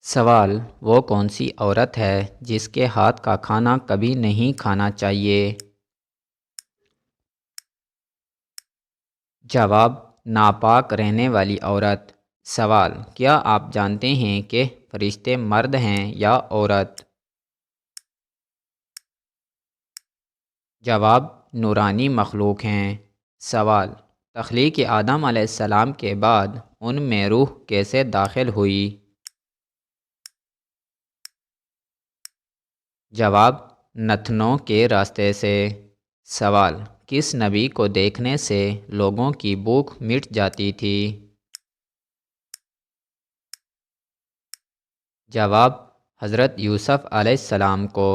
سوال: وہ کون سی عورت ہے جس کے ہاتھ کا کھانا کبھی نہیں کھانا چاہیے؟ جواب: ناپاک رہنے والی عورت۔ سوال: کیا آپ جانتے ہیں کہ فرشتے مرد ہیں یا عورت؟ جواب: نورانی مخلوق ہیں۔ سوال: تخلیق آدم علیہ السلام کے بعد ان میں روح کیسے داخل ہوئی؟ جواب: نتنوں کے راستے سے۔ سوال: کس نبی کو دیکھنے سے لوگوں کی بھوک مٹ جاتی تھی؟ جواب: حضرت یوسف علیہ السلام کو۔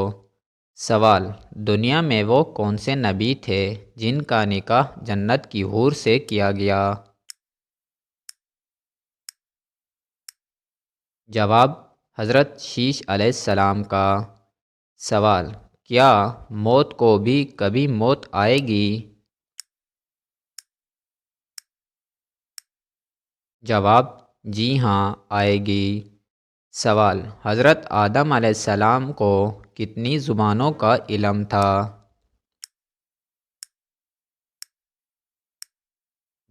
سوال: دنیا میں وہ کون سے نبی تھے جن کا نکاح جنت کی حور سے کیا گیا؟ جواب: حضرت شیش علیہ السلام کا۔ سوال: کیا موت کو بھی کبھی موت آئے گی؟ جواب: جی ہاں، آئے گی۔ سوال: حضرت آدم علیہ السلام کو کتنی زبانوں کا علم تھا؟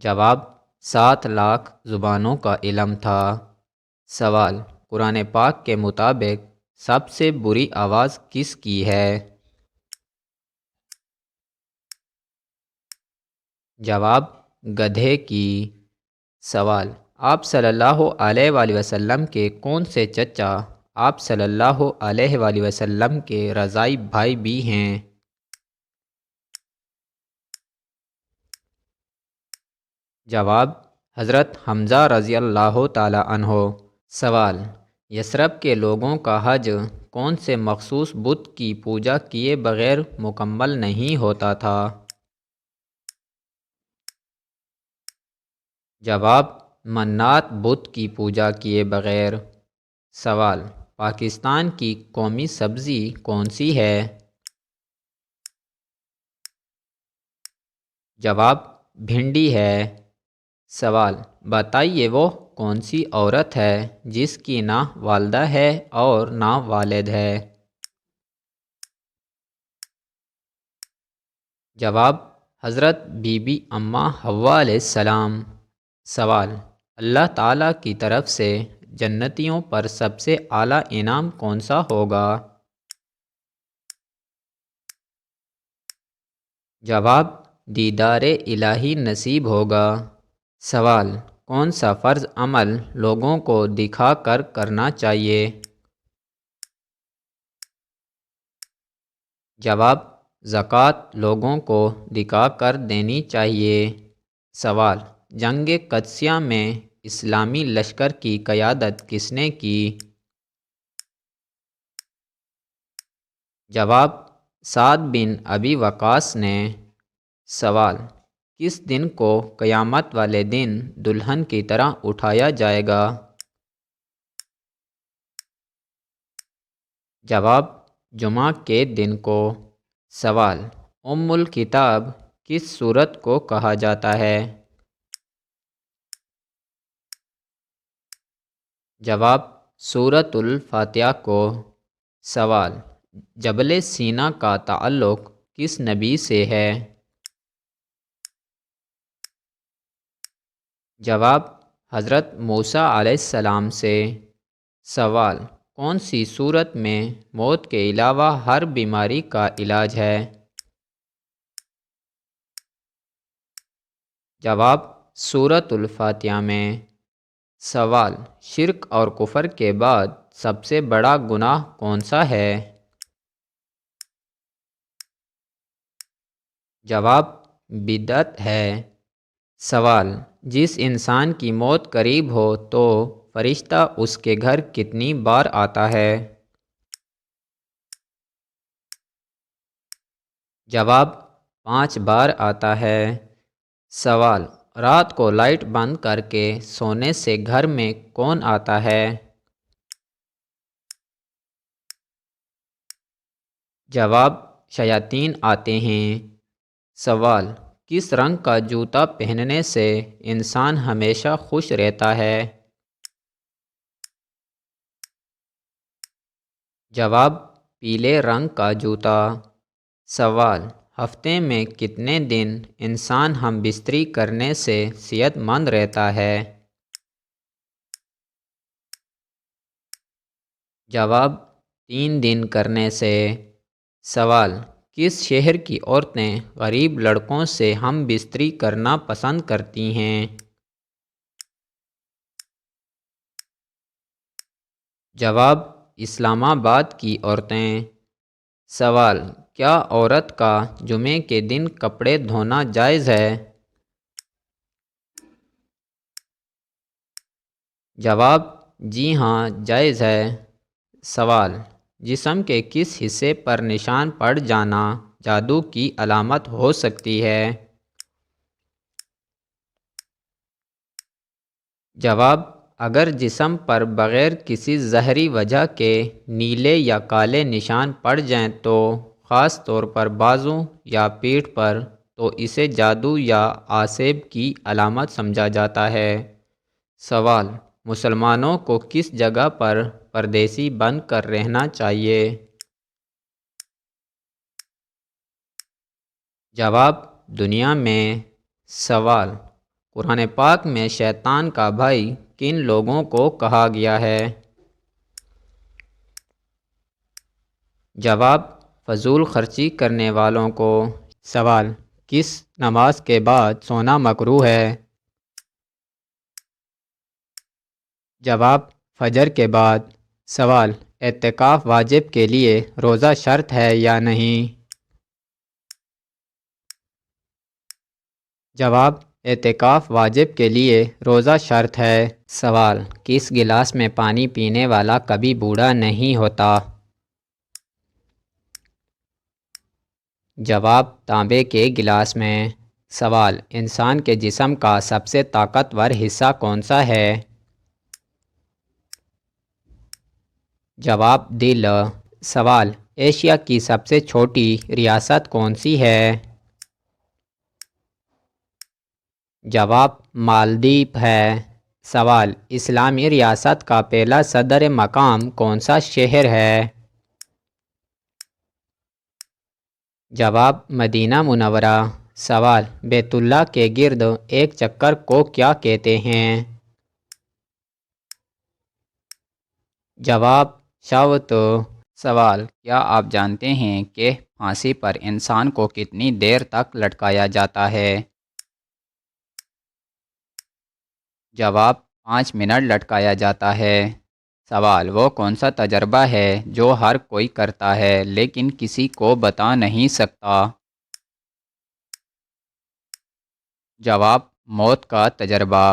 جواب: 7 لاکھ زبانوں کا علم تھا۔ سوال: قرآن پاک کے مطابق سب سے بری آواز کس کی ہے؟ جواب: گدھے کی۔ سوال: آپ صلی اللہ علیہ وآلہ وسلم کے کون سے چچا آپ صلی اللہ علیہ وآلہ وسلم کے رضاعی بھائی بھی ہیں؟ جواب: حضرت حمزہ رضی اللہ تعالی عنہ۔ سوال: یثرب کے لوگوں کا حج کون سے مخصوص بت کی پوجا کیے بغیر مکمل نہیں ہوتا تھا؟ جواب: منات بت کی پوجا کیے بغیر۔ سوال: پاکستان کی قومی سبزی کون سی ہے؟ جواب: بھنڈی ہے۔ سوال: بتائیے وہ کون سی عورت ہے جس کی نہ والدہ ہے اور نہ والد ہے؟ جواب: حضرت بی بی اماں حوا علیہ السلام۔ سوال: اللہ تعالیٰ کی طرف سے جنتیوں پر سب سے اعلیٰ انعام کون سا ہوگا؟ جواب: دیدار الہی نصیب ہوگا۔ سوال: کون سا فرض عمل لوگوں کو دکھا کر کرنا چاہیے؟ جواب: زکوٰۃ لوگوں کو دکھا کر دینی چاہیے۔ سوال: جنگ قادسیہ میں اسلامی لشکر کی قیادت کس نے کی؟ جواب: سعد بن ابی وقاص نے۔ سوال: کس دن کو قیامت والے دن دلہن کی طرح اٹھایا جائے گا؟ جواب: جمعہ کے دن کو۔ سوال: ام الکتاب کس سورت کو کہا جاتا ہے؟ جواب: سورۃ الفاتحہ کو۔ سوال: جبل سینا کا تعلق کس نبی سے ہے؟ جواب: حضرت موسیٰ علیہ السلام سے۔ سوال: کون سی سورت میں موت کے علاوہ ہر بیماری کا علاج ہے؟ جواب: سورۃ الفاتحہ میں۔ سوال: شرک اور کفر کے بعد سب سے بڑا گناہ کون سا ہے؟ جواب: بدعت ہے۔ سوال: جس انسان کی موت قریب ہو تو فرشتہ اس کے گھر کتنی بار آتا ہے؟ جواب: 5 بار آتا ہے۔ سوال: رات کو لائٹ بند کر کے سونے سے گھر میں کون آتا ہے؟ جواب: شیاطین آتے ہیں۔ سوال: کس رنگ کا جوتا پہننے سے انسان ہمیشہ خوش رہتا ہے؟ جواب: پیلے رنگ کا جوتا۔ سوال: ہفتے میں کتنے دن انسان ہم بستری کرنے سے صحت مند رہتا ہے؟ جواب: 3 دن کرنے سے۔ سوال: کس شہر کی عورتیں غریب لڑکوں سے ہم بستری کرنا پسند کرتی ہیں؟ جواب: اسلام آباد کی عورتیں۔ سوال: کیا عورت کا جمعے کے دن کپڑے دھونا جائز ہے؟ جواب: جی ہاں، جائز ہے۔ سوال: جسم کے کس حصے پر نشان پڑ جانا جادو کی علامت ہو سکتی ہے؟ جواب: اگر جسم پر بغیر کسی ظاہری وجہ کے نیلے یا کالے نشان پڑ جائیں تو خاص طور پر بازو یا پیٹھ پر، تو اسے جادو یا عصب کی علامت سمجھا جاتا ہے۔ سوال: مسلمانوں کو کس جگہ پر پردیسی بن کر رہنا چاہیے؟ جواب: دنیا میں۔ سوال: قرآن پاک میں شیطان کا بھائی کن لوگوں کو کہا گیا ہے؟ جواب: فضول خرچی کرنے والوں کو۔ سوال: کس نماز کے بعد سونا مکروہ ہے؟ جواب: فجر کے بعد۔ سوال: اعتکاف واجب کے لیے روزہ شرط ہے یا نہیں؟ جواب: اعتکاف واجب کے لیے روزہ شرط ہے۔ سوال: کس گلاس میں پانی پینے والا کبھی بوڑھا نہیں ہوتا؟ جواب: تانبے کے گلاس میں۔ سوال: انسان کے جسم کا سب سے طاقتور حصہ کون سا ہے؟ جواب: دل۔ سوال: ایشیا کی سب سے چھوٹی ریاست کون سی ہے؟ جواب: مالدیپ ہے۔ سوال: اسلامی ریاست کا پہلا صدر مقام کون سا شہر ہے؟ جواب: مدینہ منورہ۔ سوال: بیت اللہ کے گرد ایک چکر کو کیا کہتے ہیں؟ جواب: شوط۔ سوال: کیا آپ جانتے ہیں کہ پھانسی پر انسان کو کتنی دیر تک لٹکایا جاتا ہے؟ جواب: 5 منٹ لٹکایا جاتا ہے۔ سوال: وہ کون سا تجربہ ہے جو ہر کوئی کرتا ہے لیکن کسی کو بتا نہیں سکتا؟ جواب: موت کا تجربہ۔